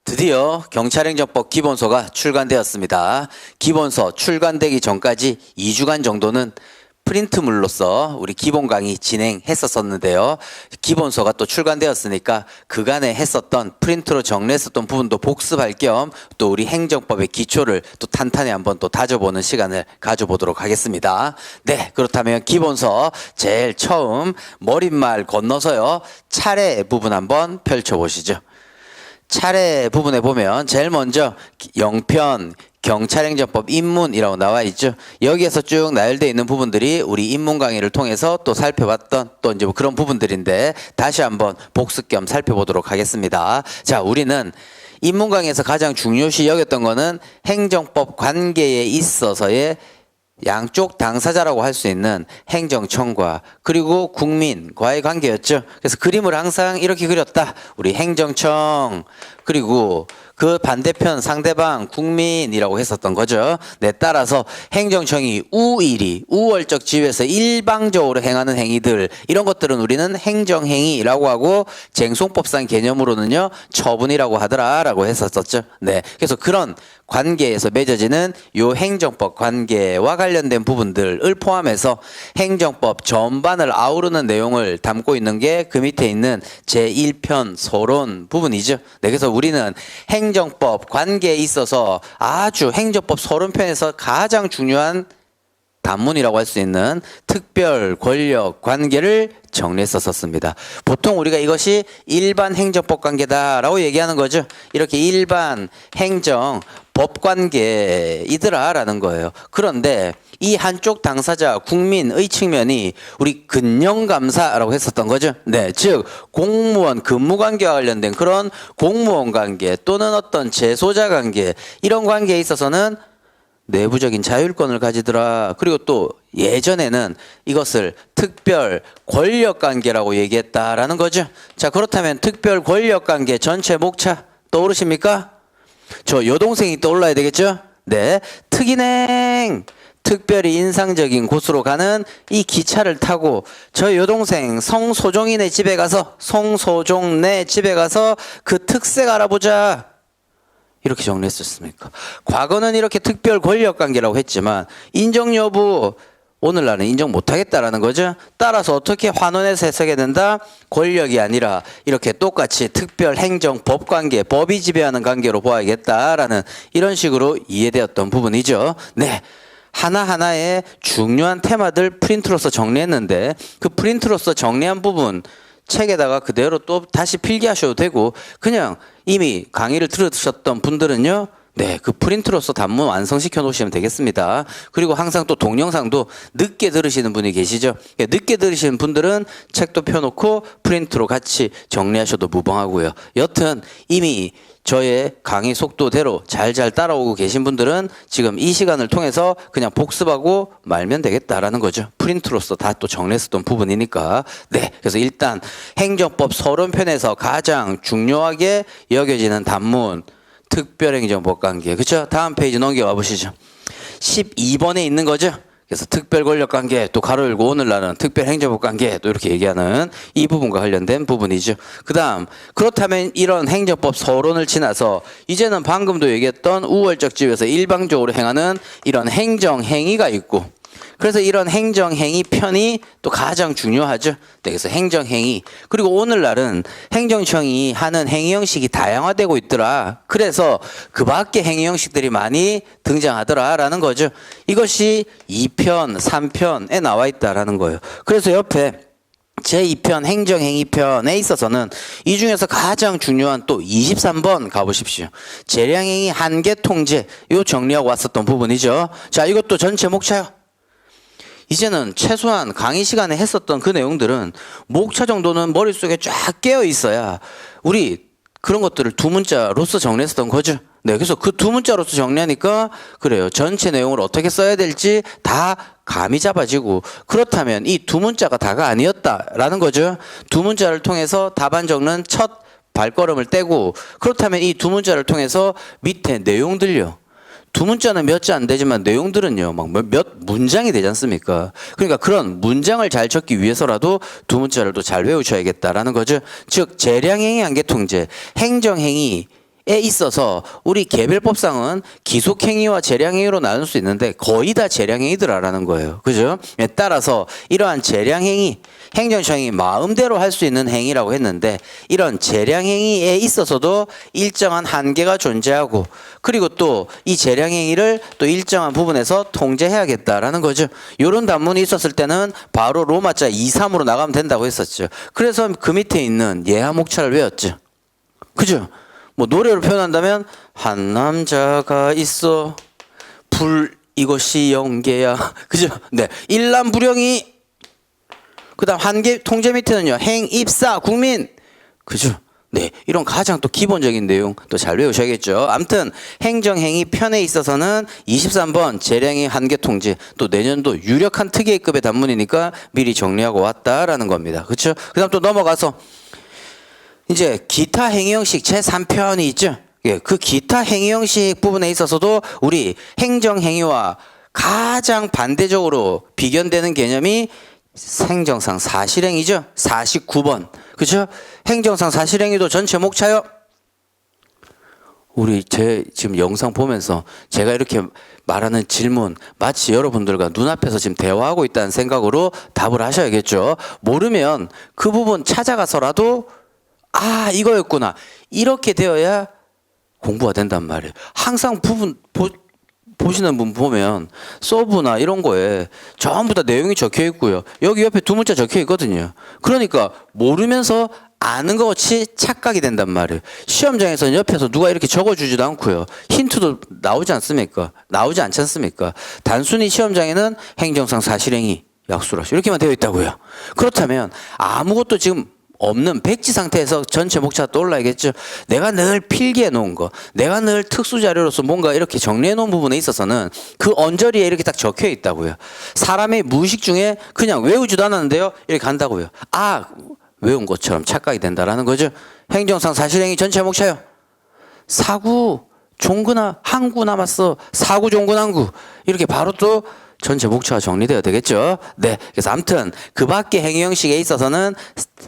드디어 경찰행정법 기본서가 출간되었습니다. 기본서 출간되기 전까지 2주간 정도는 프린트물로서 우리 기본 강의 진행했었는데요. 기본서가 또 출간되었으니까 그간에 했었던 프린트로 정리했었던 부분도 복습할 겸 또 우리 행정법의 기초를 또 탄탄히 한번 또 다져보는 시간을 가져보도록 하겠습니다. 네, 그렇다면 기본서 제일 처음 머릿말 건너서요. 차례 부분 한번 펼쳐보시죠. 차례 부분에 보면 제일 먼저 영편 경찰행정법 입문이라고 나와 있죠. 여기에서 쭉 나열되어 있는 부분들이 우리 입문 강의를 통해서 또 살펴봤던 또 이제 뭐 그런 부분들인데 다시 한번 복습 겸 살펴보도록 하겠습니다. 자, 우리는 입문 강의에서 가장 중요시 여겼던 거는 행정법 관계에 있어서의 양쪽 당사자라고 할 수 있는 행정청과 그리고 국민과의 관계였죠. 그래서 그림을 항상 이렇게 그렸다. 우리 행정청 그리고 그 반대편 상대방 국민이라고 했었던 거죠. 네, 따라서 행정청이 우월적 지위에서 일방적으로 행하는 행위들 이런 것들은 우리는 행정행위라고 하고 쟁송법상 개념으로는요 처분이라고 하더라라고 했었었죠. 네, 그래서 그런 관계에서 맺어지는 요 행정법 관계와 관련된 부분들을 포함해서 행정법 전반을 아우르는 내용을 담고 있는 게 그 밑에 있는 제1편 서론 부분이죠. 네, 그래서 우리는 행정법 관계에 있어서 아주 행정법 서론편에서 가장 중요한 단문이라고 할 수 있는 특별 권력 관계를 정리했었습니다. 보통 우리가 이것이 일반 행정법 관계다라고 얘기하는 거죠. 이렇게 일반 행정 법 관계이더라라는 거예요. 그런데 이 한쪽 당사자 국민의 측면이 우리 근영감사라고 했었던 거죠. 네, 즉 공무원 근무 관계와 관련된 그런 공무원 관계 또는 어떤 재소자 관계 이런 관계에 있어서는 내부적인 자율권을 가지더라. 그리고 또 예전에는 이것을 특별 권력관계라고 얘기했다라는 거죠. 자, 그렇다면 특별 권력관계 전체 목차 떠오르십니까? 저 여동생이 떠올라야 되겠죠? 네, 특인행 특별히 인상적인 곳으로 가는 이 기차를 타고 저 여동생 성소종이네 집에 가서 성소종네 집에 가서 그 특색 알아보자. 이렇게 정리했었습니까? 과거는 이렇게 특별 권력 관계라고 했지만 인정 여부 오늘날은 인정 못하겠다라는 거죠. 따라서 어떻게 환원해서 해석해야 된다? 권력이 아니라 이렇게 똑같이 특별 행정 법 관계, 법이 지배하는 관계로 보아야겠다라는 이런 식으로 이해되었던 부분이죠. 네. 하나하나의 중요한 테마들 프린트로서 정리했는데 그 프린트로서 정리한 부분 책에다가 그대로 또 다시 필기하셔도 되고 그냥 이미 강의를 들으셨던 분들은요. 네, 그 프린트로서 단문 완성시켜 놓으시면 되겠습니다. 그리고 항상 또 동영상도 늦게 들으시는 분이 계시죠. 늦게 들으시는 분들은 책도 펴놓고 프린트로 같이 정리하셔도 무방하고요. 여튼 이미 저의 강의 속도대로 잘 따라오고 계신 분들은 지금 이 시간을 통해서 그냥 복습하고 말면 되겠다라는 거죠. 프린트로서 다 또 정리했었던 부분이니까. 네, 그래서 일단 행정법 서론편에서 가장 중요하게 여겨지는 단문 특별행정법 관계. 그렇죠? 다음 페이지 넘겨와 보시죠. 12번에 있는 거죠. 그래서 특별권력관계 또 가로 열고 오늘날은 특별행정법관계 또 이렇게 얘기하는 이 부분과 관련된 부분이죠. 그 다음 그렇다면 이런 행정법 서론을 지나서 이제는 방금도 얘기했던 우월적 지위에서 일방적으로 행하는 이런 행정행위가 있고 그래서 이런 행정행위 편이 또 가장 중요하죠. 네, 그래서 행정행위. 그리고 오늘날은 행정청이 하는 행위 형식이 다양화되고 있더라. 그래서 그 밖에 행위 형식들이 많이 등장하더라라는 거죠. 이것이 2편, 3편에 나와 있다라는 거예요. 그래서 옆에 제2편 행정행위편에 있어서는 이 중에서 가장 중요한 또 23번 가보십시오. 재량행위 한계 통제 요 정리하고 왔었던 부분이죠. 자, 이것도 전체 목차요. 이제는 최소한 강의 시간에 했었던 그 내용들은 목차 정도는 머릿속에 쫙 깨어 있어야 우리 그런 것들을 두 문자로서 정리했었던 거죠. 네, 그래서 그 두 문자로서 정리하니까 그래요. 전체 내용을 어떻게 써야 될지 다 감이 잡아지고 그렇다면 이 두 문자가 다가 아니었다라는 거죠. 두 문자를 통해서 답안 적는 첫 발걸음을 떼고 그렇다면 이 두 문자를 통해서 밑에 내용들요. 두 문자는 몇 자 안 되지만 내용들은요, 막 몇 문장이 되지 않습니까? 그러니까 그런 문장을 잘 적기 위해서라도 두 문자를 또 잘 외우셔야겠다라는 거죠. 즉, 재량행위 한계 통제, 행정행위 있어서 우리 개별법상은 기속행위와 재량행위로 나눌 수 있는데 거의 다 재량행위더라라는 거예요. 그죠? 따라서 이러한 재량행위, 행정처형이 마음대로 할 수 있는 행위라고 했는데 이런 재량행위에 있어서도 일정한 한계가 존재하고 그리고 또 이 재량행위를 또 일정한 부분에서 통제해야겠다라는 거죠. 이런 단문이 있었을 때는 바로 로마자 2, 3으로 나가면 된다고 했었죠. 그래서 그 밑에 있는 예하목차를 외웠죠. 그죠? 뭐 노래로 표현한다면 한 남자가 있어 불 이것이 영계야. 그죠? 네. 일남불영이 그다음 한계 통제 밑에는요. 행입사 국민. 그죠? 네. 이런 가장 또 기본적인 내용 또 잘 외우셔야겠죠. 아무튼 행정행위 편에 있어서는 23번 재량의 한계 통제 또 내년도 유력한 특이급의 단문이니까 미리 정리하고 왔다라는 겁니다. 그렇죠? 그다음 또 넘어가서 이제 기타 행위 형식 제3편이 있죠. 예, 그 기타 행위 형식 부분에 있어서도 우리 행정 행위와 가장 반대적으로 비견되는 개념이 행정상 사실행위죠. 49번. 그렇죠? 행정상 사실행위도 전체 목차요. 우리 제 지금 영상 보면서 제가 이렇게 말하는 질문 마치 여러분들과 눈앞에서 지금 대화하고 있다는 생각으로 답을 하셔야겠죠. 모르면 그 부분 찾아가서라도 아 이거였구나 이렇게 되어야 공부가 된단 말이에요. 항상 보시는 분 보면 서브나 이런 거에 전부 다 내용이 적혀 있고요. 여기 옆에 두 문자 적혀 있거든요. 그러니까 모르면서 아는 것 같이 착각이 된단 말이에요. 시험장에서는 옆에서 누가 이렇게 적어주지도 않고요. 힌트도 나오지 않습니까? 나오지 않지 않습니까? 단순히 시험장에는 행정상 사실행위 약수라시 이렇게만 되어 있다고요. 그렇다면 아무것도 지금 없는 백지 상태에서 전체 목차가 떠올라야겠죠. 내가 늘 필기해 놓은 거, 내가 늘 특수 자료로서 뭔가 이렇게 정리해 놓은 부분에 있어서는 그 언저리에 이렇게 딱 적혀 있다고요. 사람의 무의식 중에 그냥 외우지도 않았는데요. 이렇게 간다고요. 아, 외운 것처럼 착각이 된다라는 거죠. 행정상 사실행위 전체 목차요. 사구, 종근하, 항구 남았어. 사구, 종근, 항구. 이렇게 바로 또 전체 목차가 정리되어야 되겠죠. 네. 그래서 아무튼 그 밖의 행위 형식에 있어서는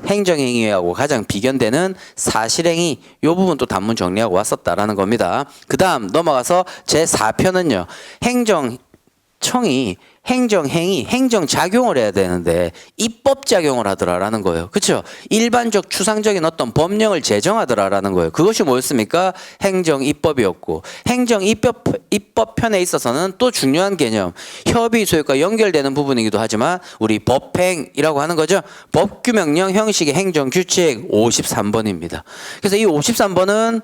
행정행위하고 가장 비견되는 사실행위 요 부분 또 단문 정리하고 왔었다라는 겁니다. 그 다음 넘어가서 제4편은요. 행정청이 행정행위, 행정작용을 해야 되는데 입법작용을 하더라라는 거예요. 그렇죠? 일반적 추상적인 어떤 법령을 제정하더라라는 거예요. 그것이 뭐였습니까? 행정입법이었고 행정입법편에 있어서는 또 중요한 개념 협의소유과 연결되는 부분이기도 하지만 우리 법행이라고 하는 거죠. 법규명령 형식의 행정규칙 53번입니다. 그래서 이 53번은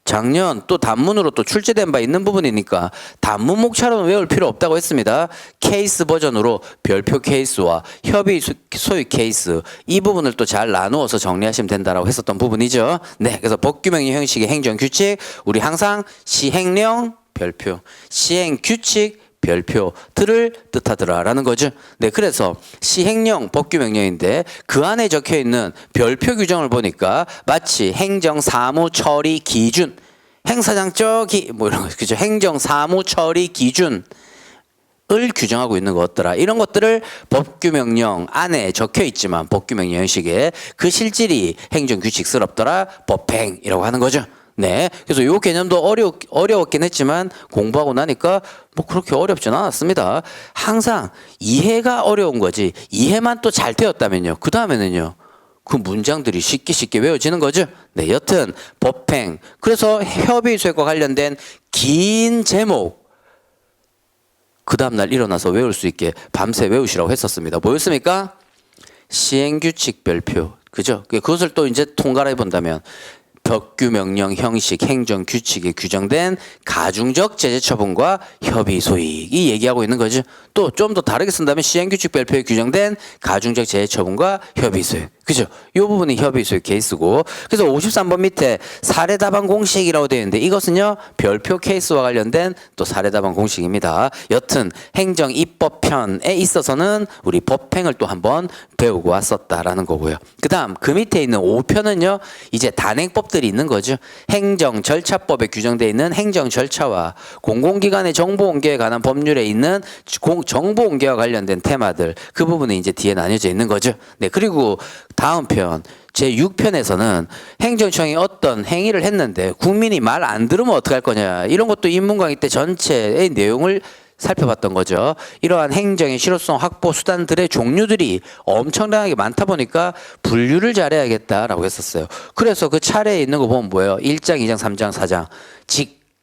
작년 또 단문으로 또 출제된 바 있는 부분이니까 단문 목차로는 외울 필요 없다고 했습니다. 케이스 버전으로 별표 케이스와 협의 소유 케이스 이 부분을 또 잘 나누어서 정리하시면 된다라고 했었던 부분이죠. 네, 그래서 법규명령 형식의 행정규칙 우리 항상 시행령 별표 시행규칙 별표들을 뜻하더라라는 거죠. 네, 그래서 시행령 법규명령인데 그 안에 적혀 있는 별표 규정을 보니까 마치 행정사무 처리 기준, 행사장적이 뭐 이런 거 그죠? 행정사무 처리 기준. 을 규정하고 있는 것더라. 이런 것들을 법규명령 안에 적혀 있지만 법규명령 형식에 그 실질이 행정규칙스럽더라. 법행이라고 하는 거죠. 네. 그래서 이 개념도 어려웠긴 했지만 공부하고 나니까 뭐 그렇게 어렵진 않았습니다. 항상 이해가 어려운 거지 이해만 또 잘 되었다면요. 그 다음에는요. 그 문장들이 쉽게 외워지는 거죠. 네. 여튼 법행. 그래서 협의소유과 관련된 긴 제목 그 다음날 일어나서 외울 수 있게 밤새 외우시라고 했었습니다. 뭐였습니까? 시행규칙 별표. 그죠? 그것을 또 이제 통괄해 본다면 법규명령 형식 행정규칙에 규정된 가중적 제재처분과 협의소익이 얘기하고 있는 거죠. 또 좀 더 다르게 쓴다면 시행규칙 별표에 규정된 가중적 제재처분과 협의소익. 그죠? 이 부분이 협의소익 케이스고 그래서 53번 밑에 사례답안 공식이라고 되어 있는데 이것은요 별표 케이스와 관련된 또 사례답안 공식입니다. 여튼 행정입법편에 있어서는 우리 법행을 또 한번 배우고 왔었다라는 거고요. 그 다음 그 밑에 있는 5편은요 이제 단행법들이 있는 거죠. 행정절차법에 규정되어 있는 행정절차와 공공기관의 정보공개에 관한 법률에 있는 정보공개와 관련된 테마들 그 부분이 이제 뒤에 나뉘어져 있는 거죠. 네, 그리고 다음 편 제6편에서는 행정청이 어떤 행위를 했는데 국민이 말 안 들으면 어떡할 거냐, 이런 것도 인문 강의 때 전체의 내용을 살펴봤던 거죠. 이러한 행정의 실효성 확보 수단들의 종류들이 엄청나게 많다 보니까 분류를 잘해야겠다라고 했었어요. 그래서 그 차례에 있는 거 보면 뭐예요? 1장, 2장, 3장, 4장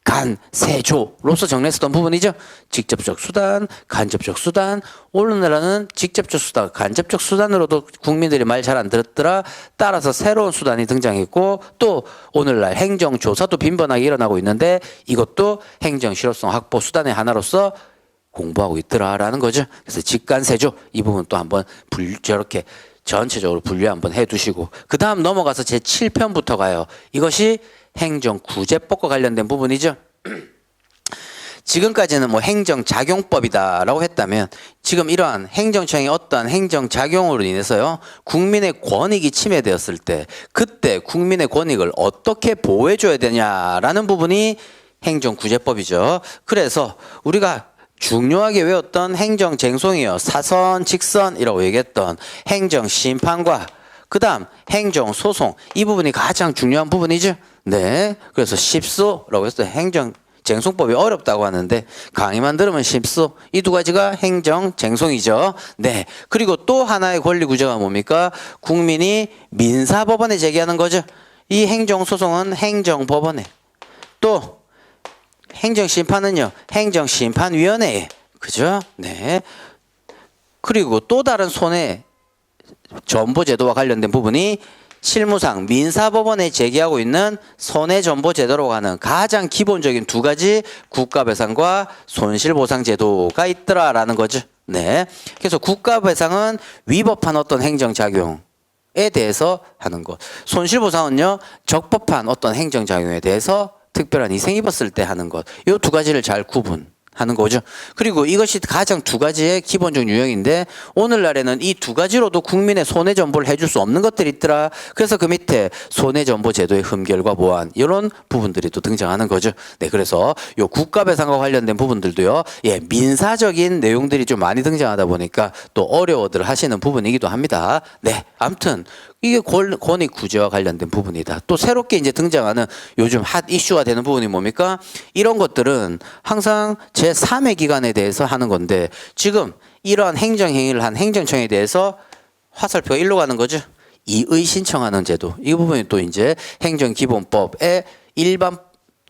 직간세조로서 정리했었던 부분이죠. 직접적 수단, 간접적 수단. 오늘날은 직접적 수단, 간접적 수단으로도 국민들이 말 잘 안 들었더라. 따라서 새로운 수단이 등장했고, 또 오늘날 행정조사도 빈번하게 일어나고 있는데 이것도 행정 실효성 확보 수단의 하나로서 공부하고 있더라라는 거죠. 그래서 직간세조 이 부분 또 한번 저렇게 전체적으로 분류 한번 해두시고, 그 다음 넘어가서 제 7편부터 가요. 이것이 행정구제법과 관련된 부분이죠. 지금까지는 뭐 행정작용법이다라고 했다면, 지금 이러한 행정청의 어떠한 행정작용으로 인해서요, 국민의 권익이 침해되었을 때 그때 국민의 권익을 어떻게 보호해줘야 되냐라는 부분이 행정구제법이죠. 그래서 우리가 중요하게 외웠던 행정쟁송이요, 사선, 직선이라고 얘기했던 행정심판과 그 다음 행정소송, 이 부분이 가장 중요한 부분이죠. 네, 그래서 십소라고 했어요. 행정쟁송법이 어렵다고 하는데 강의만 들으면 십소, 이 두 가지가 행정쟁송이죠. 네, 그리고 또 하나의 권리구조가 뭡니까? 국민이 민사법원에 제기하는 거죠. 이 행정소송은 행정법원에, 또 행정심판은요 행정심판위원회에, 그죠? 네. 그리고 또 다른 손해 전보제도와 관련된 부분이 실무상 민사법원에 제기하고 있는 손해전보제도라고 하는 가장 기본적인 두 가지 국가배상과 손실보상제도가 있더라라는 거죠. 네. 그래서 국가배상은 위법한 어떤 행정작용에 대해서 하는 것, 손실보상은요 적법한 어떤 행정작용에 대해서 특별한 희생 입었을 때 하는 것, 이 두 가지를 잘 구분하는 거죠. 그리고 이것이 가장 두 가지의 기본적 유형인데, 오늘날에는 이 두 가지로도 국민의 손해전보를 해줄 수 없는 것들이 있더라. 그래서 그 밑에 손해전보제도의 흠결과 보완, 이런 부분들이 또 등장하는 거죠. 네, 그래서 요 국가배상과 관련된 부분들도요, 예, 민사적인 내용들이 좀 많이 등장하다 보니까 또 어려워들 하시는 부분이기도 합니다. 네, 아무튼 이게 권익 구제와 관련된 부분이다. 또 새롭게 이제 등장하는 요즘 핫 이슈가 되는 부분이 뭡니까? 이런 것들은 항상 제3의 기관에 대해서 하는 건데, 지금 이러한 행정행위를 한 행정청에 대해서 화살표가 일로 가는 거죠. 이의 신청하는 제도. 이 부분이 또 이제 행정기본법에 일반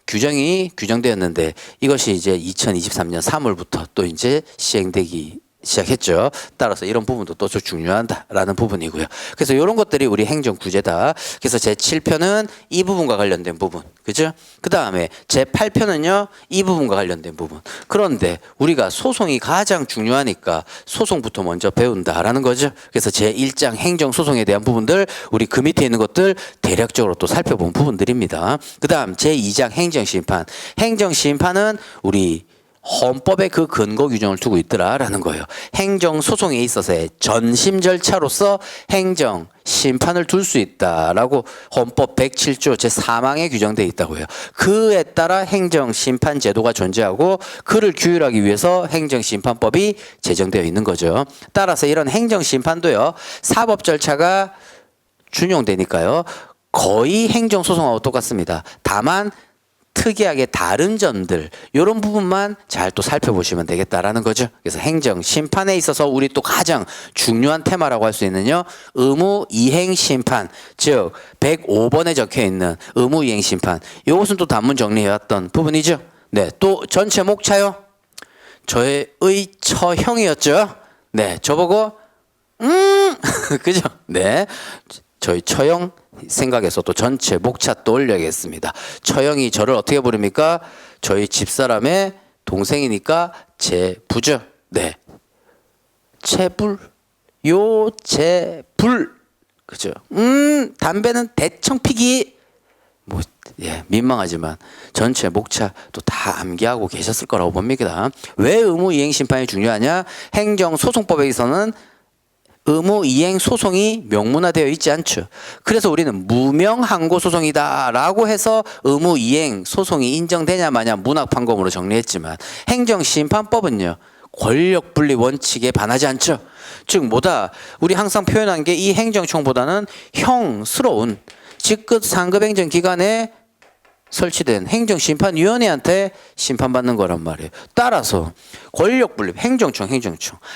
규정이 규정되었는데, 이것이 이제 2023년 3월부터 또 이제 시행되기 시작했죠. 따라서 이런 부분도 또 좀 중요하다라는 부분이고요. 그래서 이런 것들이 우리 행정구제다. 그래서 제 7편은 이 부분과 관련된 부분, 그죠? 그 다음에 제 8편은요 이 부분과 관련된 부분. 그런데 우리가 소송이 가장 중요하니까 소송부터 먼저 배운다라는 거죠. 그래서 제 1장 행정소송에 대한 부분들, 우리 그 밑에 있는 것들 대략적으로 또 살펴본 부분들입니다. 그 다음 제 2장 행정심판. 행정심판은 우리 헌법에 그 근거 규정을 두고 있더라라는 거예요. 행정소송에 있어서의 전심 절차로서 행정 심판을 둘 수 있다라고 헌법 107조 제4항에 규정되어 있다고요. 그에 따라 행정심판 제도가 존재하고 그를 규율하기 위해서 행정심판법이 제정되어 있는 거죠. 따라서 이런 행정심판도요 사법 절차가 준용되니까요 거의 행정소송하고 똑같습니다. 다만 특이하게 다른 점들, 이런 부분만 잘 또 살펴보시면 되겠다라는 거죠. 그래서 행정 심판에 있어서 우리 또 가장 중요한 테마라고 할 수 있는요 의무 이행 심판, 즉 105번에 적혀 있는 의무 이행 심판, 이것은 또 단문 정리해왔던 부분이죠. 네, 또 전체 목차요 저의 처형이었죠. 네, 저보고 그죠? 네, 저희 처형 생각해서 또 전체 목차 또 올려야겠습니다. 처형이 저를 어떻게 부릅니까? 저희 집사람의 동생이니까 제 부죠. 네, 채불, 요제불, 그죠? 담배는 대청 피기. 뭐, 예, 민망하지만 전체 목차 또 다 암기하고 계셨을 거라고 봅니다. 왜 의무 이행 심판이 중요하냐? 행정소송법에서는 의무 이행 소송이 명문화되어 있지 않죠. 그래서 우리는 무명 항고 소송이다라고 해서 의무 이행 소송이 인정되냐 마냐 문학 판검으로 정리했지만, 행정심판법은요 권력 분리 원칙에 반하지 않죠. 즉 뭐다? 우리 항상 표현한 게 이 행정청보다는 형스러운 직급 상급 행정 기관에 설치된 행정심판위원회한테 심판받는 거란 말이에요. 따라서 권력분립 행정청.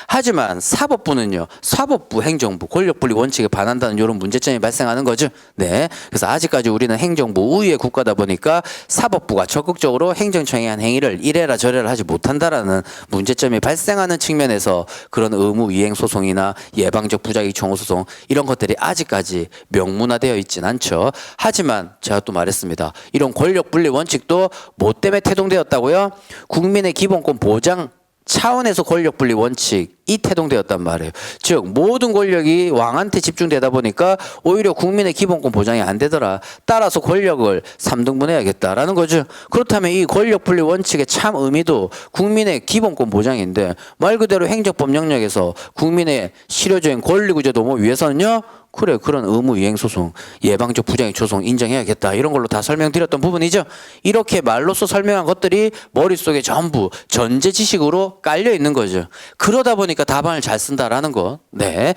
하지만 사법부는요. 사법부 행정부 권력분립 원칙에 반한다는 이런 문제점이 발생하는 거죠. 네. 그래서 아직까지 우리는 행정부 우위의 국가다 보니까 사법부가 적극적으로 행정청이 한 행위를 이래라 저래라 하지 못한다라는 문제점이 발생하는 측면에서 그런 의무 이행 소송이나 예방적 부작위 청구 소송 이런 것들이 아직까지 명문화되어 있진 않죠. 하지만 제가 또 말했습니다. 이런 권력 분리 원칙도 뭐 때문에 태동되었다고요? 국민의 기본권 보장 차원에서 권력 분리 원칙이 태동되었단 말이에요. 즉 모든 권력이 왕한테 집중되다 보니까 오히려 국민의 기본권 보장이 안 되더라. 따라서 권력을 3등분해야겠다라는 거죠. 그렇다면 이 권력 분리 원칙의 참 의미도 국민의 기본권 보장인데 말 그대로 행정법 영역에서 국민의 실효적인 권리구조 도모 위해서는요. 그래 그런 의무 이행 소송, 예방적 부작용 소송 인정해야겠다 이런 걸로 다 설명드렸던 부분이죠. 이렇게 말로써 설명한 것들이 머릿속에 전부 전제 지식으로 깔려 있는 거죠. 그러다 보니까 답안을 잘 쓴다라는 거. 네.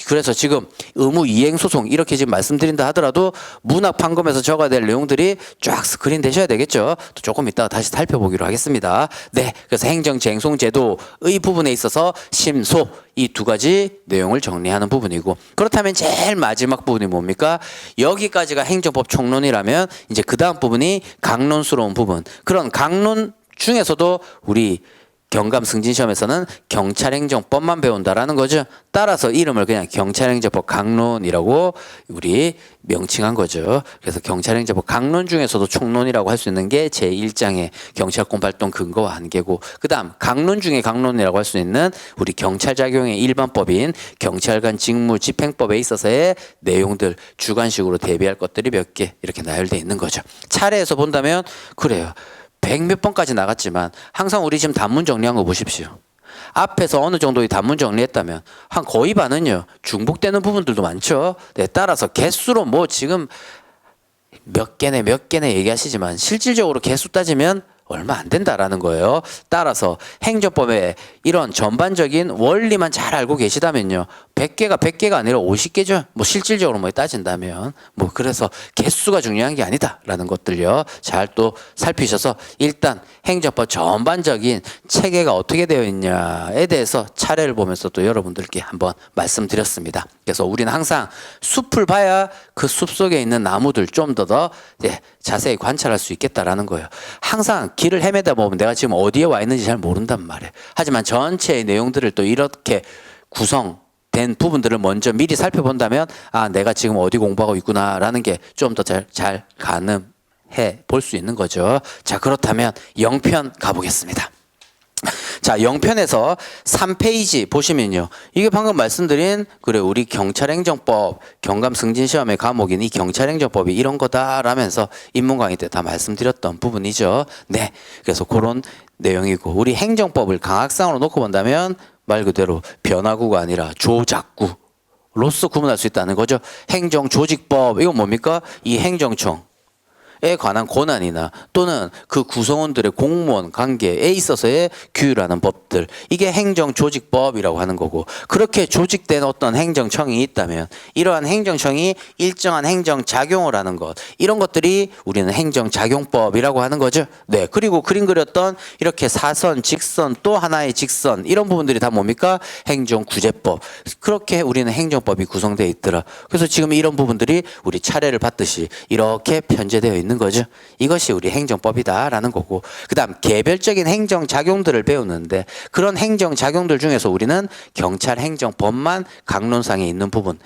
그래서 지금 의무 이행 소송 이렇게 지금 말씀드린다 하더라도 문학 판검에서 적어야 될 내용들이 쫙 스크린 되셔야 되겠죠. 또 조금 이따가 다시 살펴보기로 하겠습니다. 네. 그래서 행정쟁송제도의 부분에 있어서 심소 이 두 가지 내용을 정리하는 부분이고 그렇다면 제일 마지막 부분이 뭡니까? 여기까지가 행정법 총론이라면 이제 그 다음 부분이 강론스러운 부분. 그런 강론 중에서도 우리 경감 승진 시험에서는 경찰행정법만 배운다라는 거죠. 따라서 이름을 그냥 경찰행정법 강론이라고 우리 명칭한 거죠. 그래서 경찰행정법 강론 중에서도 총론이라고 할 수 있는 게 제1장의 경찰권 발동 근거와 한계고 그다음 강론 중에 강론이라고 할 수 있는 우리 경찰 작용의 일반법인 경찰관 직무 집행법에 있어서의 내용들 주관식으로 대비할 것들이 몇 개 이렇게 나열되어 있는 거죠. 차례에서 본다면 그래요. 100몇 번까지 나갔지만 항상 우리 지금 단문 정리한 거 보십시오. 앞에서 어느 정도의 단문 정리했다면 한 거의 반은요. 중복되는 부분들도 많죠. 네, 따라서 개수로 뭐 지금 몇 개네 얘기하시지만 실질적으로 개수 따지면 얼마 안 된다라는 거예요. 따라서 행정법의 이런 전반적인 원리만 잘 알고 계시다면요. 100개가 아니라 50개죠. 뭐 실질적으로 뭐 따진다면. 뭐 그래서 개수가 중요한 게 아니다라는 것들요. 잘 또 살피셔서 일단 행정법 전반적인 체계가 어떻게 되어 있냐에 대해서 차례를 보면서 또 여러분들께 한번 말씀드렸습니다. 그래서 우리는 항상 숲을 봐야 그 숲 속에 있는 나무들 좀 더 자세히 관찰할 수 있겠다라는 거예요. 항상 길을 헤매다 보면 내가 지금 어디에 와 있는지 잘 모른단 말이에요. 하지만 전체의 내용들을 또 이렇게 구성된 부분들을 먼저 미리 살펴본다면 아 내가 지금 어디 공부하고 있구나라는 게 좀 더 잘 가늠해 볼 수 있는 거죠. 자 그렇다면 영편 가보겠습니다. 자, 영편에서 3페이지 보시면요. 이게 방금 말씀드린 그래 우리 경찰행정법 경감 승진 시험의 과목인 이 경찰행정법이 이런 거다라면서 입문 강의 때 다 말씀드렸던 부분이죠. 네. 그래서 그런 내용이고 우리 행정법을 강학상으로 놓고 본다면 말 그대로 변화구가 아니라 조작구로서 구분할 수 있다는 거죠. 행정조직법 이건 뭡니까? 이 행정청 에 관한 권한이나 또는 그 구성원들의 공무원 관계에 있어서의 규율하는 법들 이게 행정조직법이라고 하는 거고 그렇게 조직된 어떤 행정청이 있다면 이러한 행정청이 일정한 행정작용을 하는 것 이런 것들이 우리는 행정작용법이라고 하는 거죠. 네, 그리고 그림 그렸던 이렇게 사선, 직선 또 하나의 직선 이런 부분들이 다 뭡니까? 행정구제법 그렇게 우리는 행정법이 구성되어 있더라. 그래서 지금 이런 부분들이 우리 차례를 받듯이 이렇게 편제되어 있는 거죠. 이것이 우리 행정법이다라는 거고 그 다음 개별적인 행정작용들을 배우는데 그런 행정작용들 중에서 우리는 경찰행정법만 강론상에 있는 부분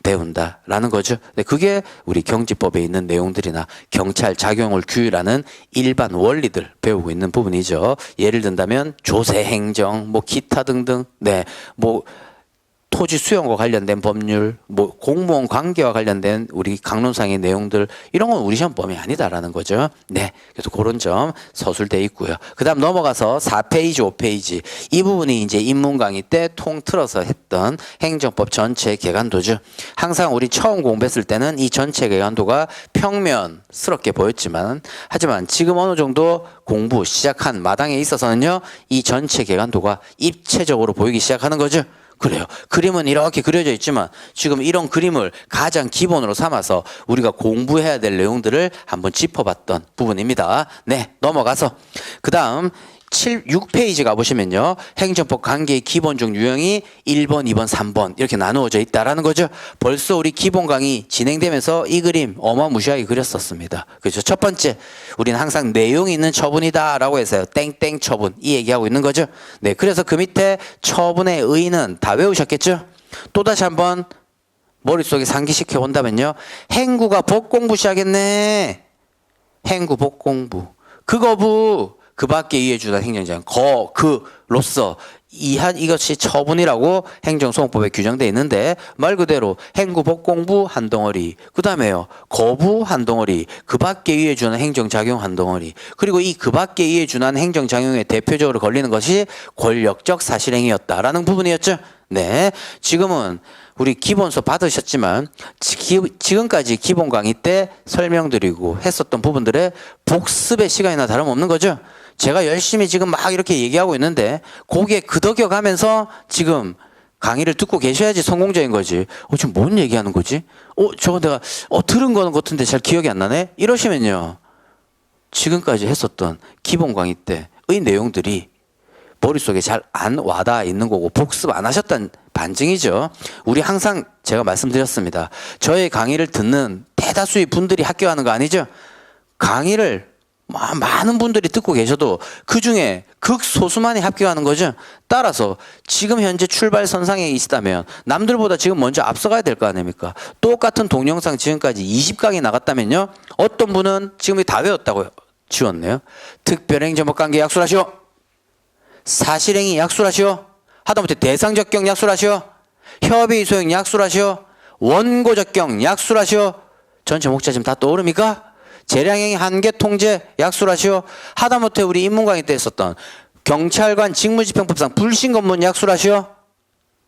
배운다라는 거죠. 네, 그게 우리 경지법에 있는 내용들이나 경찰 작용을 규율하는 일반 원리들 배우고 있는 부분이죠. 예를 든다면 조세행정, 뭐 기타 등등, 네, 뭐 토지 수용과 관련된 법률, 뭐 공무원 관계와 관련된 우리 강론상의 내용들 이런 건 우리 시험 범위 아니다라는 거죠. 네, 그래서 그런 점 서술돼 있고요. 그다음 넘어가서 4페이지, 5페이지 이 부분이 이제 인문 강의 때 통틀어서 했던 행정법 전체 개관도죠. 항상 우리 처음 공부했을 때는 이 전체 개관도가 평면스럽게 보였지만 하지만 지금 어느 정도 공부 시작한 마당에 있어서는요, 이 전체 개관도가 입체적으로 보이기 시작하는 거죠. 그래요. 그림은 이렇게 그려져 있지만 지금 이런 그림을 가장 기본으로 삼아서 우리가 공부해야 될 내용들을 한번 짚어봤던 부분입니다. 네, 넘어가서 그 다음 6페이지 가보시면요. 행정법 관계의 기본적 유형이 1번, 2번, 3번 이렇게 나누어져 있다라는 거죠. 벌써 우리 기본 강의 진행되면서 이 그림 어마무시하게 그렸었습니다. 그렇죠. 첫 번째, 우리는 항상 내용이 있는 처분이다라고 해서요. 땡땡 처분 이 얘기하고 있는 거죠. 네, 그래서 그 밑에 처분의 의의는 다 외우셨겠죠? 또다시 한번 머릿속에 상기시켜 본다면요. 행구가 법공부 시작했네. 행구 법공부. 그거부. 그 밖에 이해주는 행정장 그로서 이것이 처분이라고 행정소송법에 규정되어 있는데 말 그대로 행구 법공부 한 덩어리, 그 다음에요 거부 한 덩어리, 그 밖에 이해주는 행정작용 한 덩어리, 그리고 이 그 밖에 이해주는 행정작용에 대표적으로 걸리는 것이 권력적 사실행위였다라는 부분이었죠. 네, 지금은 우리 기본서 받으셨지만 지금까지 기본 강의 때 설명드리고 했었던 부분들의 복습의 시간이나 다름없는 거죠. 제가 열심히 지금 막 이렇게 얘기하고 있는데 거기에 그덕여 가면서 지금 강의를 듣고 계셔야지 성공적인 거지. 지금 뭔 얘기하는 거지? 저거 내가 들은 거는 같은데 잘 기억이 안 나네? 이러시면요, 지금까지 했었던 기본 강의 때의 내용들이 머릿속에 잘 안 와닿아 있는 거고 복습 안 하셨다는 반증이죠. 우리 항상 제가 말씀드렸습니다. 저의 강의를 듣는 대다수의 분들이 합격하는 거 아니죠? 강의를 많은 분들이 듣고 계셔도 그중에 극소수만이 합격하는 거죠. 따라서 지금 현재 출발선상에 있다면 남들보다 지금 먼저 앞서가야 될 거 아닙니까? 똑같은 동영상 지금까지 20강이 나갔다면요, 어떤 분은 지금 다 외웠다고 지웠네요. 특별행정법 관계 약술하시오. 사실행위 약술하시오. 하다못해 대상적경 약술하시오. 협의 소용 약술하시오. 원고적경 약술하시오. 전체 목차 지금 다 떠오릅니까? 재량행위 한계 통제 약술하시오. 하다못해 우리 인문 강의 때 했었던 경찰관 직무집행법상 불신검문 약술하시오.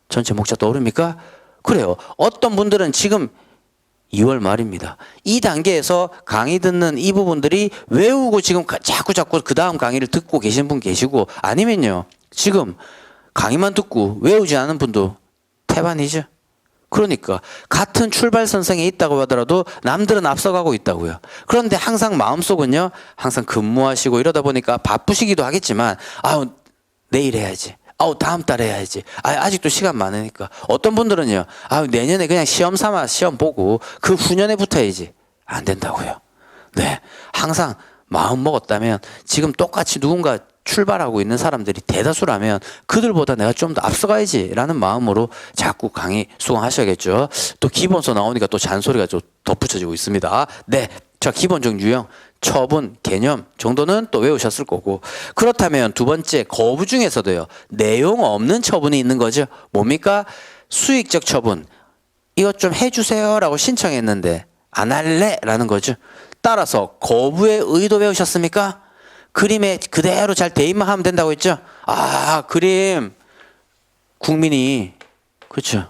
전체 목차 떠오릅니까? 그래요. 어떤 분들은 지금 2월 말입니다. 이 단계에서 강의 듣는 이 부분들이 외우고 지금 자꾸 그 다음 강의를 듣고 계신 분 계시고, 아니면요 지금 강의만 듣고 외우지 않은 분도 태반이죠. 그러니까 같은 출발선상에 있다고 하더라도 남들은 앞서가고 있다고요. 그런데 항상 마음속은요, 항상 근무하시고 이러다 보니까 바쁘시기도 하겠지만 내일 해야지, 다음 달에 해야지, 아직도 시간 많으니까. 어떤 분들은요, 내년에 그냥 시험 삼아 시험 보고 그 후년에 붙어야지. 안 된다고요. 네, 항상 마음 먹었다면 지금 똑같이 누군가 출발하고 있는 사람들이 대다수라면 그들보다 내가 좀 더 앞서가야지라는 마음으로 자꾸 강의 수강하셔야겠죠. 또 기본서 나오니까 또 잔소리가 좀 덧붙여지고 있습니다. 네, 자, 기본적 유형, 처분, 개념 정도는 또 외우셨을 거고, 그렇다면 두 번째 거부 중에서도요, 내용 없는 처분이 있는 거죠. 뭡니까? 수익적 처분. 이것 좀 해주세요 라고 신청했는데 안 할래 라는 거죠. 따라서 거부의 의도 외우셨습니까? 그림에 그대로 잘 대입만 하면 된다고 했죠. 그림 국민이, 그렇죠,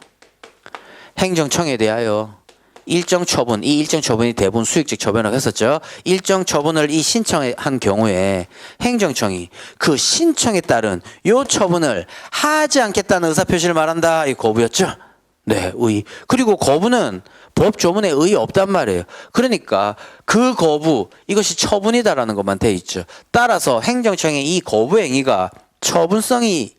행정청에 대하여 일정 처분, 이 일정 처분이 대부분 수익적 처분이라고 했었죠. 일정 처분을 이 신청한 경우에 행정청이 그 신청에 따른 요 처분을 하지 않겠다는 의사표시를 말한다. 이 거부였죠. 네, 의. 그리고 거부는 법 조문에 의 없단 말이에요. 그러니까 그 거부, 이것이 처분이다라는 것만 돼 있죠. 따라서 행정청의 이 거부 행위가 처분성이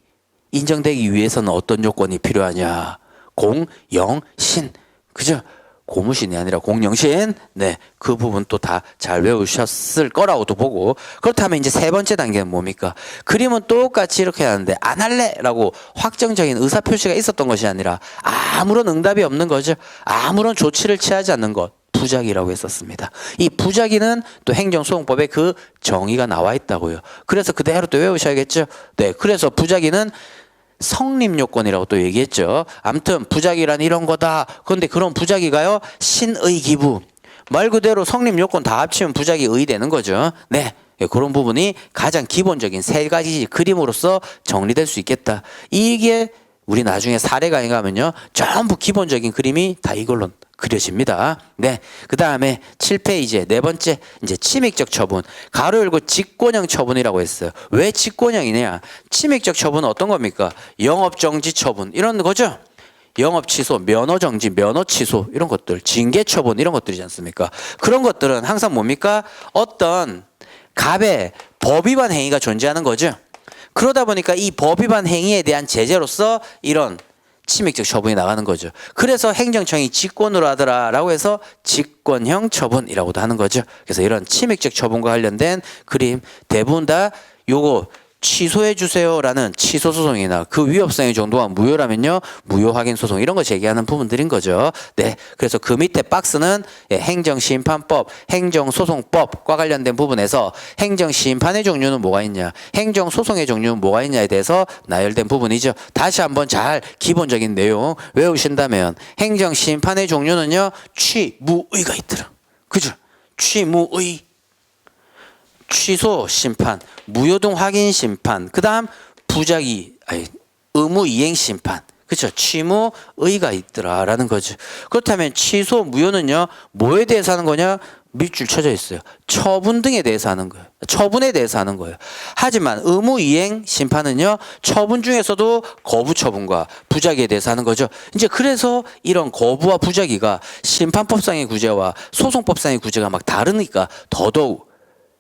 인정되기 위해서는 어떤 요건이 필요하냐? 공영신. 그죠? 고무신이 아니라 공영신. 네, 그 부분 또 다 잘 외우셨을 거라고도 보고. 그렇다면 이제 세 번째 단계는 뭡니까? 그림은 똑같이 이렇게 하는데 안 할래 라고 확정적인 의사표시가 있었던 것이 아니라 아무런 응답이 없는 거죠. 아무런 조치를 취하지 않는 것, 부작위라고 했었습니다. 이 부작위는 또 행정소송법에 그 정의가 나와 있다고요. 그래서 그대로 또 외우셔야겠죠. 네, 그래서 부작위는 성립 요건이라고 또 얘기했죠. 아무튼 부작위란 이런 거다. 그런데 그런 부작위가요, 신의 기부. 말 그대로 성립 요건 다 합치면 부작위 의 되는 거죠. 네. 그런 부분이 가장 기본적인 세 가지 그림으로서 정리될 수 있겠다. 이게 우리 나중에 사례 강의 가면요, 전부 기본적인 그림이 다 이걸로 그려집니다. 네. 그 다음에 7페이지에 네 번째, 이제 침익적 처분. 가로 열고 직권형 처분이라고 했어요. 왜 직권형이냐? 침익적 처분은 어떤 겁니까? 영업정지 처분. 이런 거죠? 영업 취소, 면허 정지, 면허 취소, 이런 것들, 징계 처분, 이런 것들이지 않습니까? 그런 것들은 항상 뭡니까? 어떤 갑의 법 위반 행위가 존재하는 거죠. 그러다 보니까 이 법 위반 행위에 대한 제재로서 이런 침익적 처분이 나가는 거죠. 그래서 행정청이 직권으로 하더라라고 해서 직권형 처분이라고도 하는 거죠. 그래서 이런 침익적 처분과 관련된 그림 대부분 다 요거 취소해 주세요라는 취소 소송이나 그 위법성의 정도가 무효라면요, 무효 확인 소송, 이런 거 제기하는 부분들인 거죠. 네, 그래서 그 밑에 박스는 행정심판법, 행정소송법과 관련된 부분에서 행정심판의 종류는 뭐가 있냐, 행정소송의 종류는 뭐가 있냐에 대해서 나열된 부분이죠. 다시 한번 잘 기본적인 내용 외우신다면 행정심판의 종류는요, 취무의가 있더라. 그죠? 취무의, 취소 심판, 무효등 확인 심판, 그 다음 의무 이행 심판. 그렇죠? 취무의가 있더라라는 거죠. 그렇다면 취소 무효는요, 뭐에 대해서 하는 거냐? 밑줄 쳐져 있어요. 처분 등에 대해서 하는 거예요. 처분에 대해서 하는 거예요. 하지만 의무 이행 심판은요, 처분 중에서도 거부 처분과 부작위에 대해서 하는 거죠. 이제 그래서 이런 거부와 부작위가 심판법상의 구제와 소송법상의 구제가 막 다르니까 더더욱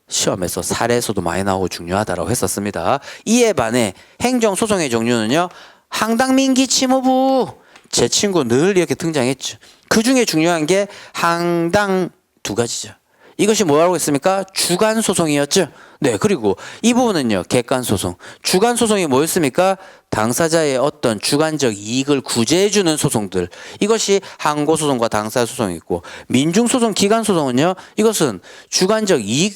시험에서 사례에서도 많이 나오고 중요하다고 했었습니다. 이에 반해 행정소송의 종류는요, 항당민기 침호부, 제 친구 늘 이렇게 등장했죠. 그 중에 중요한 게 항당 두 가지죠. 이것이 뭐라고 했습니까? 주간소송이었죠. 네, 그리고 이 부분은요, 객관소송. 주간소송이 뭐였습니까? 당사자의 어떤 주관적 이익을 구제해주는 소송들. 이것이 항고소송과 당사소송이 있고, 민중소송, 기간소송은요, 이것은 주관적 이익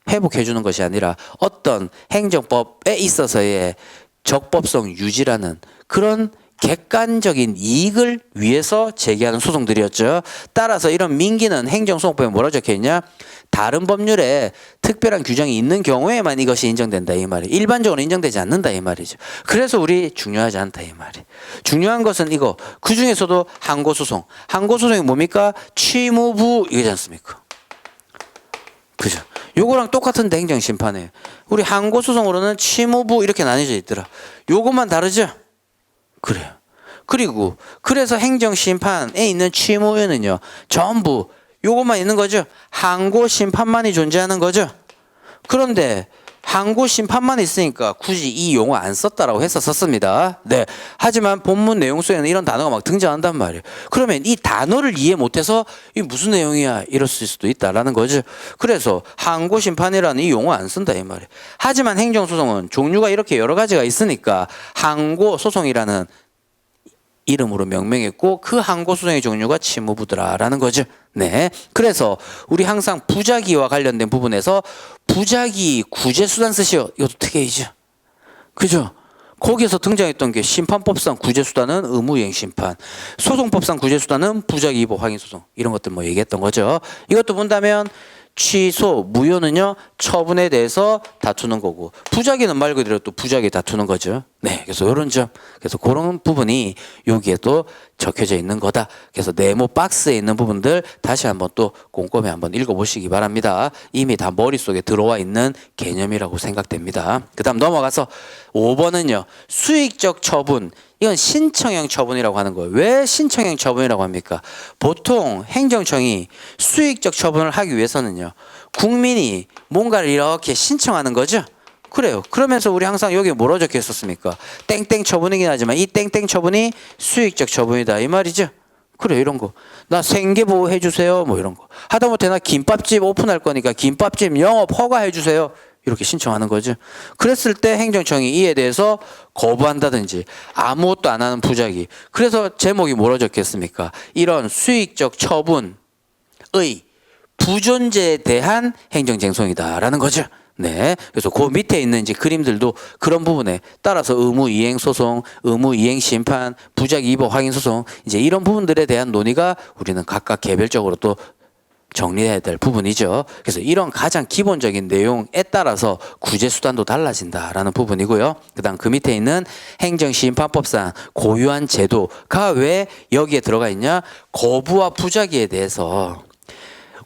회복해주는 것이 아니라 어떤 행정법에 있어서의 적법성 유지라는 그런 객관적인 이익을 위해서 제기하는 소송들이었죠. 따라서 이런 민기는 행정소송법에 뭐라고 적혀있냐? 다른 법률에 특별한 규정이 있는 경우에만 이것이 인정된다 이 말이에요. 일반적으로 인정되지 않는다 이 말이죠. 그래서 우리 중요하지 않다 이 말이에요. 중요한 것은 이거, 그 중에서도 항고소송. 항고소송이 뭡니까? 취무부 이거지 않습니까? 그죠? 요거랑 똑같은데 행정심판에 우리 항고소송으로는 취무부 이렇게 나뉘어져 있더라. 요것만 다르죠? 그래요. 그리고 그래서 행정심판에 있는 취무에는요, 전부 요것만 있는 거죠. 항고심판만이 존재하는 거죠. 그런데 항고심판만 있으니까 굳이 이 용어 안 썼다라고 했었습니다. 네. 하지만 본문 내용 속에는 이런 단어가 막 등장한단 말이에요. 그러면 이 단어를 이해 못해서 이게 무슨 내용이야 이럴 수도 있다라는 거죠. 그래서 항고심판이라는 이 용어 안 쓴다 이 말이에요. 하지만 행정소송은 종류가 이렇게 여러 가지가 있으니까 항고소송이라는 이름으로 명명했고 그 항고소송의 종류가 취무부더라라는 거죠. 네. 그래서 우리 항상 부작위와 관련된 부분에서 부작위 구제수단 쓰시오. 이것도 특혜이죠. 그죠? 거기에서 등장했던 게 심판법상 구제수단은 의무이행심판, 소송법상 구제수단은 부작위위법 확인소송, 이런 것들 뭐 얘기했던 거죠. 이것도 본다면 취소, 무효는요, 처분에 대해서 다투는 거고, 부작위는 말 그대로 또 부작위 다투는 거죠. 네. 그래서 이런 점, 그래서 그런 부분이 여기에 또 적혀져 있는 거다. 그래서 네모 박스에 있는 부분들 다시 한번 또 꼼꼼히 한번 읽어보시기 바랍니다. 이미 다 머릿속에 들어와 있는 개념이라고 생각됩니다. 그 다음 넘어가서 5번은요, 수익적 처분. 이건 신청형 처분이라고 하는 거예요. 왜 신청형 처분이라고 합니까? 보통 행정청이 수익적 처분을 하기 위해서는요, 국민이 뭔가를 이렇게 신청하는 거죠. 그래요. 그러면서 우리 항상 여기 뭐라고 적혀 있었습니까? 땡땡 처분이긴 하지만 이 땡땡 처분이 수익적 처분이다 이 말이죠. 그래, 이런 거. 나 생계보호 해주세요. 뭐 이런 거. 하다못해 나 김밥집 오픈할 거니까 김밥집 영업 허가해 주세요. 이렇게 신청하는 거죠. 그랬을 때 행정청이 이에 대해서 거부한다든지 아무것도 안 하는 부작위. 그래서 제목이 뭐라고 적혔습니까? 이런 수익적 처분의 부존재에 대한 행정쟁송이다라는 거죠. 네. 그래서 그 밑에 있는 이제 그림들도 그런 부분에 따라서 의무 이행 소송, 의무 이행 심판, 부작위 위법 확인 소송 이제 이런 부분들에 대한 논의가 우리는 각각 개별적으로 또 정리해야 될 부분이죠. 그래서 이런 가장 기본적인 내용에 따라서 구제 수단도 달라진다라는 부분이고요. 그다음 그 밑에 있는 행정심판법상 고유한 제도가 왜 여기에 들어가 있냐? 거부와 부작위에 대해서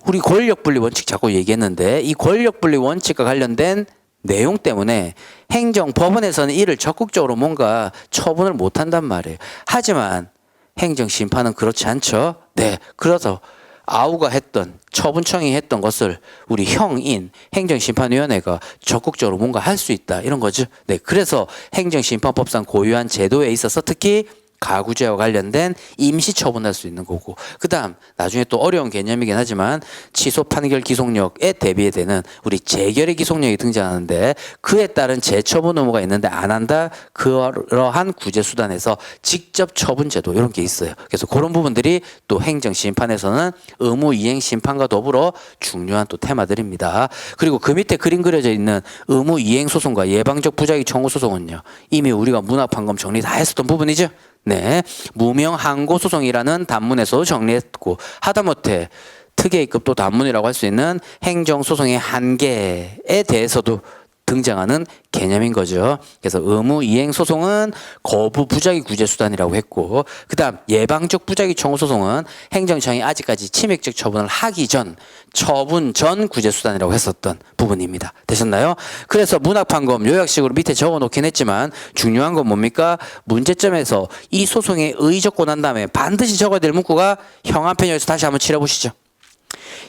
우리 권력분리 원칙 자꾸 얘기했는데 이 권력분리 원칙과 관련된 내용 때문에 행정법원에서는 이를 적극적으로 뭔가 처분을 못한단 말이에요. 하지만 행정심판은 그렇지 않죠. 네, 그래서 아우가 했던 처분청이 했던 것을 우리 형인 행정심판위원회가 적극적으로 뭔가 할 수 있다 이런 거죠. 네, 그래서 행정심판법상 고유한 제도에 있어서 특히 가구제와 관련된 임시 처분할 수 있는 거고 그다음 나중에 또 어려운 개념이긴 하지만 취소 판결 기속력에 대비해 되는 우리 재결의 기속력이 등장하는데 그에 따른 재처분 의무가 있는데 안 한다 그러한 구제 수단에서 직접 처분 제도 이런 게 있어요. 그래서 그런 부분들이 또 행정심판에서는 의무 이행 심판과 더불어 중요한 또 테마들입니다. 그리고 그 밑에 그림 그려져 있는 의무 이행 소송과 예방적 부작위 청구 소송은요 이미 우리가 문학판검 정리 다 했었던 부분이죠. 네, 무명 항고 소송이라는 단문에서 정리했고 하다못해 특혜급도 단문이라고 할 수 있는 행정소송의 한계에 대해서도 등장하는 개념인 거죠. 그래서 의무 이행 소송은 거부 부작위 구제 수단이라고 했고 그다음 예방적 부작위 청구 소송은 행정청이 아직까지 침해적 처분을 하기 전 처분 전 구제 수단이라고 했었던 부분입니다. 되셨나요? 그래서 문학판검 요약식으로 밑에 적어 놓긴 했지만 중요한 건 뭡니까? 문제점에서 이 소송에 의적고 난 다음에 반드시 적어야 될 문구가 형한편 여기서 다시 한번 치러보시죠.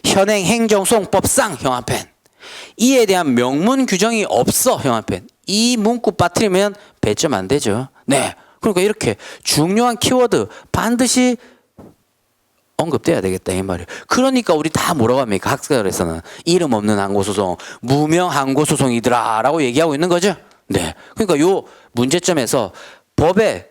현행 행정소송법상 형한편 이에 대한 명문 규정이 없어 형한편 이 문구 빠뜨리면 배점 안 되죠. 네, 그러니까 이렇게 중요한 키워드 반드시 언급돼야 되겠다 이 말이에요. 그러니까 우리 다 뭐라고 합니까? 학설에서는 이름 없는 항고소송 무명 항고소송이더라 라고 얘기하고 있는 거죠. 네, 그러니까 요 문제점에서 법에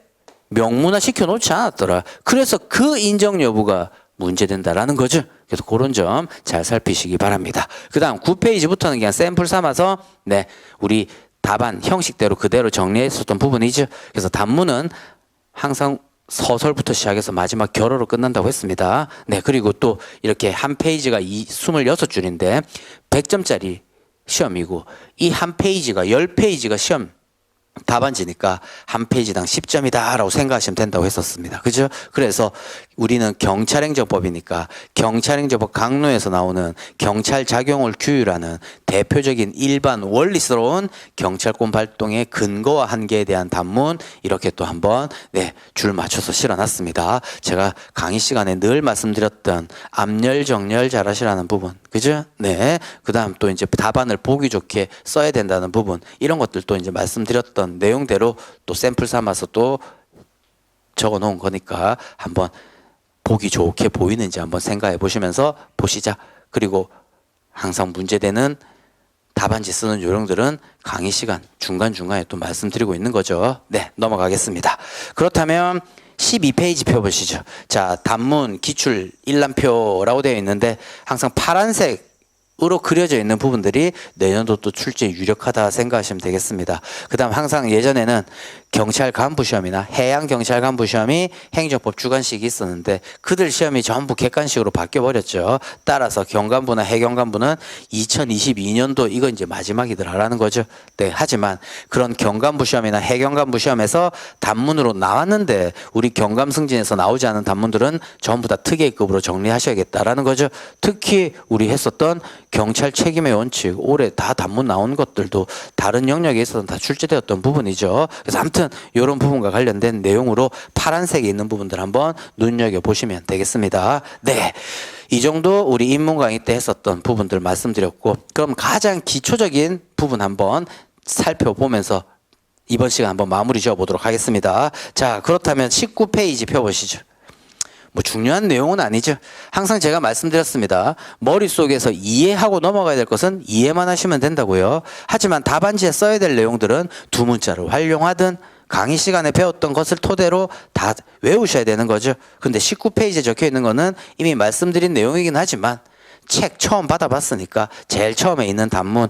명문화 시켜놓지 않았더라. 그래서 그 인정 여부가 문제된다라는 거죠. 그래서 그런 점 잘 살피시기 바랍니다. 그 다음 9페이지부터는 그냥 샘플 삼아서 네 우리 답안 형식대로 그대로 정리했었던 부분이죠. 그래서 단문은 항상 서설부터 시작해서 마지막 결어로 끝난다고 했습니다. 네, 그리고 또 이렇게 한 페이지가 26줄인데 100점짜리 시험이고 이 한 페이지가 10페이지가 시험 답안지니까 한 페이지당 10점이다 라고 생각하시면 된다고 했었습니다. 그죠? 그래서 우리는 경찰행정법이니까 경찰행정법 강론에서 나오는 경찰 작용을 규율하는 대표적인 일반 원리스러운 경찰권 발동의 근거와 한계에 대한 단문 이렇게 또 한번 네, 줄 맞춰서 실어놨습니다. 제가 강의 시간에 늘 말씀드렸던 암열 정렬 잘하시라는 부분 그죠? 네. 그 다음 또 이제 답안을 보기 좋게 써야 된다는 부분 이런 것들도 이제 말씀드렸던 내용대로 또 샘플 삼아서 또 적어 놓은 거니까 한번 보기 좋게 보이는지 한번 생각해 보시면서 보시자. 그리고 항상 문제되는 답안지 쓰는 요령들은 강의 시간 중간중간에 또 말씀드리고 있는 거죠. 네, 넘어가겠습니다. 그렇다면 12페이지 펴보시죠. 자, 단문 기출 일람표라고 되어 있는데 항상 파란색으로 그려져 있는 부분들이 내년도 또 출제에 유력하다 생각하시면 되겠습니다. 그 다음 항상 예전에는 경찰 간부 시험이나 해양 경찰 간부 시험이 행정법 주관식이 있었는데 그들 시험이 전부 객관식으로 바뀌어 버렸죠. 따라서 경간부나 해경간부는 2022년도 이거 이제 마지막이더라라는 거죠. 네, 하지만 그런 경간부 시험이나 해경간부 시험에서 단문으로 나왔는데 우리 경감 승진에서 나오지 않은 단문들은 전부 다 특혜급으로 정리하셔야겠다라는 거죠. 특히 우리 했었던 경찰 책임의 원칙 올해 다 단문 나온 것들도 다른 영역에 있어서 다 출제되었던 부분이죠. 그래서 아무튼 이런 부분과 관련된 내용으로 파란색에 있는 부분들 한번 눈여겨보시면 되겠습니다. 네, 이 정도 우리 인문 강의 때 했었던 부분들 말씀드렸고 그럼 가장 기초적인 부분 한번 살펴보면서 이번 시간 한번 마무리 지어보도록 하겠습니다. 자, 그렇다면 19페이지 펴보시죠. 뭐 중요한 내용은 아니죠. 항상 제가 말씀드렸습니다. 머릿속에서 이해하고 넘어가야 될 것은 이해만 하시면 된다고요. 하지만 답안지에 써야 될 내용들은 두 문자를 활용하든 강의 시간에 배웠던 것을 토대로 다 외우셔야 되는 거죠. 근데 19페이지에 적혀 있는 거는 이미 말씀드린 내용이긴 하지만 책 처음 받아봤으니까 제일 처음에 있는 단문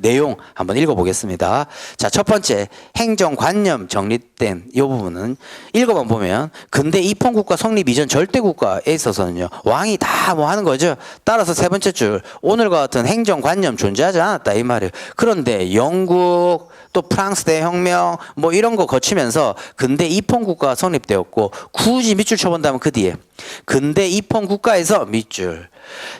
내용 한번 읽어보겠습니다. 자, 첫 번째 행정관념 정립된 이 부분은 읽어만 보면 근대 입헌국가 성립 이전 절대국가에 있어서는요 왕이 다 뭐 하는 거죠. 따라서 세 번째 줄 오늘과 같은 행정관념 존재하지 않았다 이 말이에요. 그런데 영국 또 프랑스 대혁명 뭐 이런 거 거치면서 근대 입헌국가가 성립되었고 굳이 밑줄 쳐본다면 그 뒤에 근대 입헌국가에서 밑줄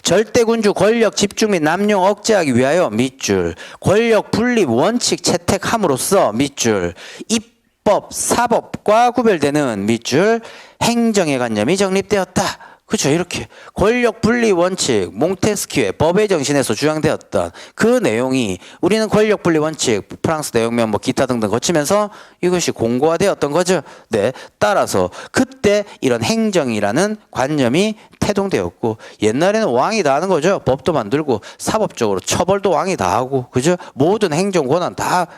절대군주 권력 집중 및 남용 억제하기 위하여 밑줄 권력 분립 원칙 채택함으로써 밑줄 입법 사법과 구별되는 밑줄 행정의 관념이 정립되었다. 그렇죠. 이렇게 권력 분리 원칙 몽테스키우의 법의 정신에서 주장되었던 그 내용이 우리는 권력 분리 원칙 프랑스 대혁명 뭐 기타 등등 거치면서 이것이 공고화되었던 거죠. 네. 따라서 그때 이런 행정이라는 관념이 태동되었고 옛날에는 왕이 다 하는 거죠. 법도 만들고 사법적으로 처벌도 왕이 다 하고 그죠. 모든 행정 권한 다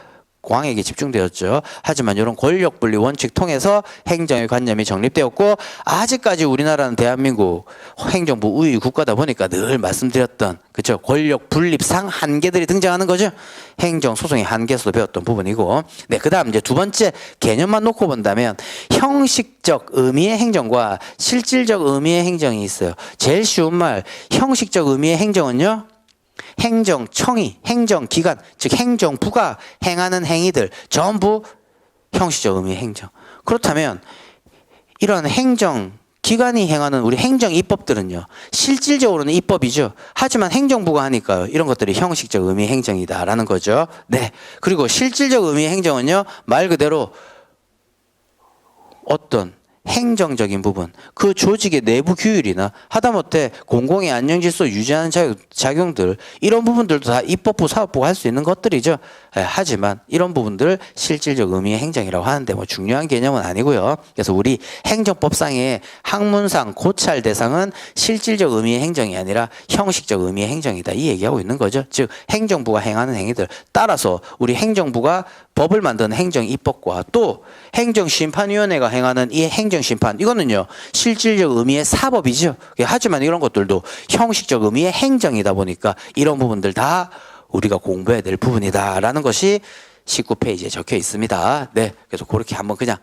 왕에게 집중되었죠. 하지만 이런 권력 분리 원칙 통해서 행정의 관념이 정립되었고 아직까지 우리나라는 대한민국 행정부 우위 국가다 보니까 늘 말씀드렸던 그렇죠. 권력 분립상 한계들이 등장하는 거죠. 행정 소송의 한계에서도 배웠던 부분이고 네, 그다음 이제 두 번째 개념만 놓고 본다면 형식적 의미의 행정과 실질적 의미의 행정이 있어요. 제일 쉬운 말 형식적 의미의 행정은요. 행정청이, 행정기관, 즉 행정부가 행하는 행위들 전부 형식적 의미의 행정. 그렇다면 이런 행정기관이 행하는 우리 행정입법들은요. 실질적으로는 입법이죠. 하지만 행정부가 하니까요. 이런 것들이 형식적 의미의 행정이다라는 거죠. 네. 그리고 실질적 의미의 행정은요. 말 그대로 어떤 행정적인 부분, 그 조직의 내부 규율이나 하다못해 공공의 안녕질서 유지하는 작용들 이런 부분들도 다 입법부, 사법부가 할 수 있는 것들이죠. 하지만 이런 부분들 실질적 의미의 행정이라고 하는데 뭐 중요한 개념은 아니고요. 그래서 우리 행정법상의 학문상 고찰 대상은 실질적 의미의 행정이 아니라 형식적 의미의 행정이다 이 얘기하고 있는 거죠. 즉 행정부가 행하는 행위들 따라서 우리 행정부가 법을 만드는 행정입법과 또 행정심판위원회가 행하는 이 행정심판 이거는요 실질적 의미의 사법이죠. 하지만 이런 것들도 형식적 의미의 행정이다 보니까 이런 부분들 다 우리가 공부해야 될 부분이다라는 것이 19페이지에 적혀 있습니다. 네, 그래서 그렇게 한번 그냥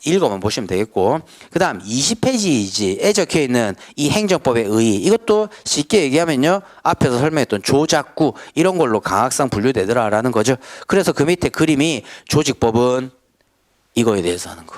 읽어만 보시면 되겠고 그 다음 20페이지에 적혀 있는 이 행정법의 의의 이것도 쉽게 얘기하면요 앞에서 설명했던 조작구 이런 걸로 강학상 분류되더라라는 거죠. 그래서 그 밑에 그림이 조직법은 이거에 대해서 하는 거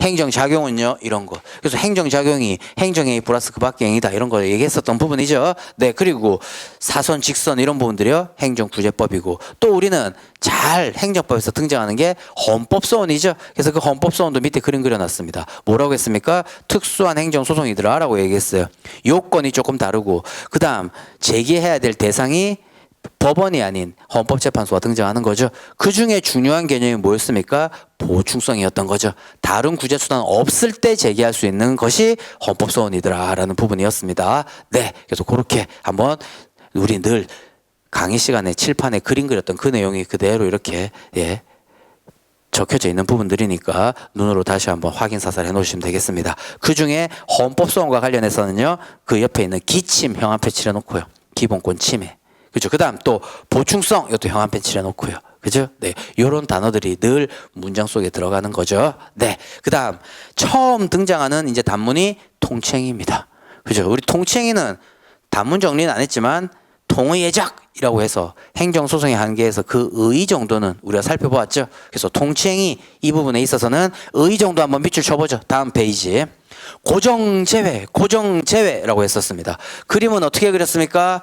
행정작용은요 이런 거 그래서 행정작용이 행정행위 플러스 그 밖의 행위다 이런 거 얘기했었던 부분이죠. 네, 그리고 사선 직선 이런 부분들이요 행정구제법이고 또 우리는 잘 행정법에서 등장하는 게 헌법소원이죠. 그래서 그 헌법소원도 밑에 그림 그려놨습니다. 뭐라고 했습니까? 특수한 행정소송이더라 라고 얘기했어요. 요건이 조금 다르고 그 다음 제기해야 될 대상이 법원이 아닌 헌법재판소가 등장하는 거죠. 그 중에 중요한 개념이 뭐였습니까? 보충성이었던 거죠. 다른 구제수단은 없을 때 제기할 수 있는 것이 헌법소원이더라라는 부분이었습니다. 네, 그래서 그렇게 한번 우리 늘 강의 시간에 칠판에 그림 그렸던 그 내용이 그대로 이렇게 적혀져 있는 부분들이니까 눈으로 다시 한번 확인 사살 해놓으시면 되겠습니다. 그 중에 헌법소원과 관련해서는요, 그 옆에 있는 기침 형한표 칠해놓고요, 기본권 침해. 그죠. 그 다음 또 보충성, 이것도 형한표 칠해놓고요. 그죠? 네. 요런 단어들이 늘 문장 속에 들어가는 거죠. 네. 그 다음, 처음 등장하는 이제 단문이 통칭입니다. 그죠? 우리 통칭이는 단문 정리는 안 했지만, 통의 예작이라고 해서 행정소송의 한계에서 그 의 정도는 우리가 살펴보았죠. 그래서 통칭이 이 부분에 있어서는 의 정도 한번 밑줄 쳐보죠. 다음 페이지. 고정제외, 고정제외라고 했었습니다. 그림은 어떻게 그렸습니까?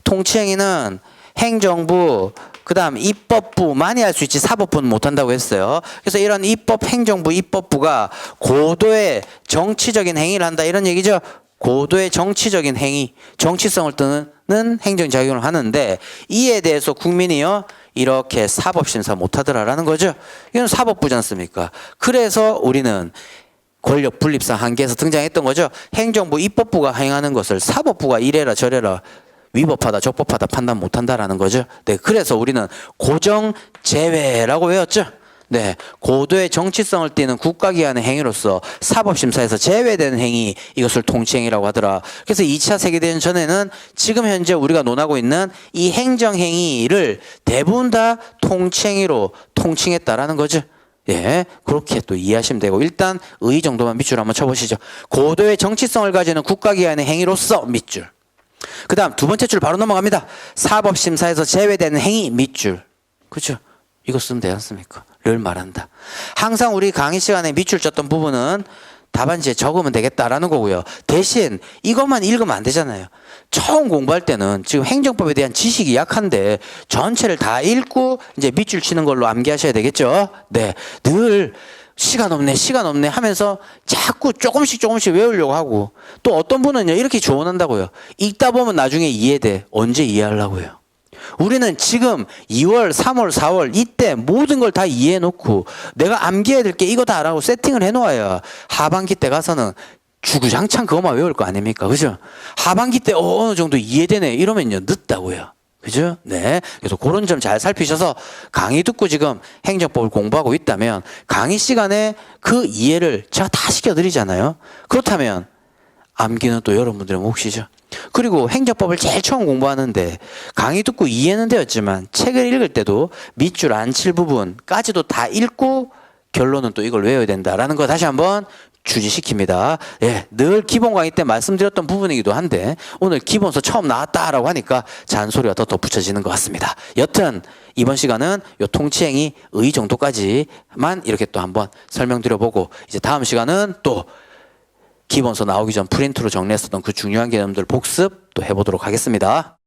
통치행위는 행정부, 그 다음 입법부만이 할 수 있지 사법부는 못한다고 했어요. 그래서 이런 입법, 행정부, 입법부가 고도의 정치적인 행위를 한다 이런 얘기죠. 고도의 정치적인 행위, 정치성을 띠는 행정작용을 하는데 이에 대해서 국민이요 이렇게 사법심사 못하더라라는 거죠. 이건 사법부지 않습니까? 그래서 우리는 권력 분립상 한계에서 등장했던 거죠. 행정부, 입법부가 행하는 것을 사법부가 이래라 저래라 위법하다, 적법하다 판단 못한다라는 거죠. 네, 그래서 우리는 고정 제외라고 외웠죠. 네, 고도의 정치성을 띠는 국가기관의 행위로서 사법심사에서 제외되는 행위, 이것을 통치행위라고 하더라. 그래서 2차 세계대전 전에는 지금 현재 우리가 논하고 있는 이 행정행위를 대부분 다 통치행위로 통칭했다라는 거죠. 예, 그렇게 또 이해하시면 되고, 일단 의 정도만 밑줄 한번 쳐보시죠. 고도의 정치성을 가지는 국가기관의 행위로서 밑줄. 그 다음 두 번째 줄 바로 넘어갑니다. 사법심사에서 제외되는 행위 밑줄. 그죠? 이거 쓰면 되지 않습니까? 를 말한다. 항상 우리 강의 시간에 밑줄 쳤던 부분은 답안지에 적으면 되겠다라는 거고요. 대신 이것만 읽으면 안 되잖아요. 처음 공부할 때는 지금 행정법에 대한 지식이 약한데 전체를 다 읽고 이제 밑줄 치는 걸로 암기하셔야 되겠죠. 네, 늘 시간 없네 하면서 자꾸 조금씩 외우려고 하고, 또 어떤 분은요 이렇게 조언한다고요. 읽다 보면 나중에 이해돼. 언제 이해하려고요? 우리는 지금 2월, 3월, 4월 이때 모든 걸 다 이해해 놓고 내가 암기해야 될 게 이거다라고 세팅을 해 놓아야 하반기 때 가서는 주구장창 그것만 외울 거 아닙니까? 그죠? 하반기 때 어느 정도 이해되네 이러면요 늦다고요. 그죠? 네. 그래서 그런 점 잘 살피셔서 강의 듣고 지금 행정법을 공부하고 있다면 강의 시간에 그 이해를 제가 다 시켜드리잖아요. 그렇다면 암기는 또 여러분들의 몫이죠. 그리고 행정법을 제일 처음 공부하는데 강의 듣고 이해는 되었지만 책을 읽을 때도 밑줄 안 칠 부분까지도 다 읽고 결론은 또 이걸 외워야 된다라는 거 다시 한번 주지시킵니다. 예, 늘 기본 강의 때 말씀드렸던 부분이기도 한데 오늘 기본서 처음 나왔다라고 하니까 잔소리가 더 덧붙여지는 것 같습니다. 여튼 이번 시간은 요 통치행위 의 정도까지만 이렇게 또 한번 설명드려보고, 이제 다음 시간은 또 기본서 나오기 전 프린트로 정리했었던 그 중요한 개념들 복습 또 해보도록 하겠습니다.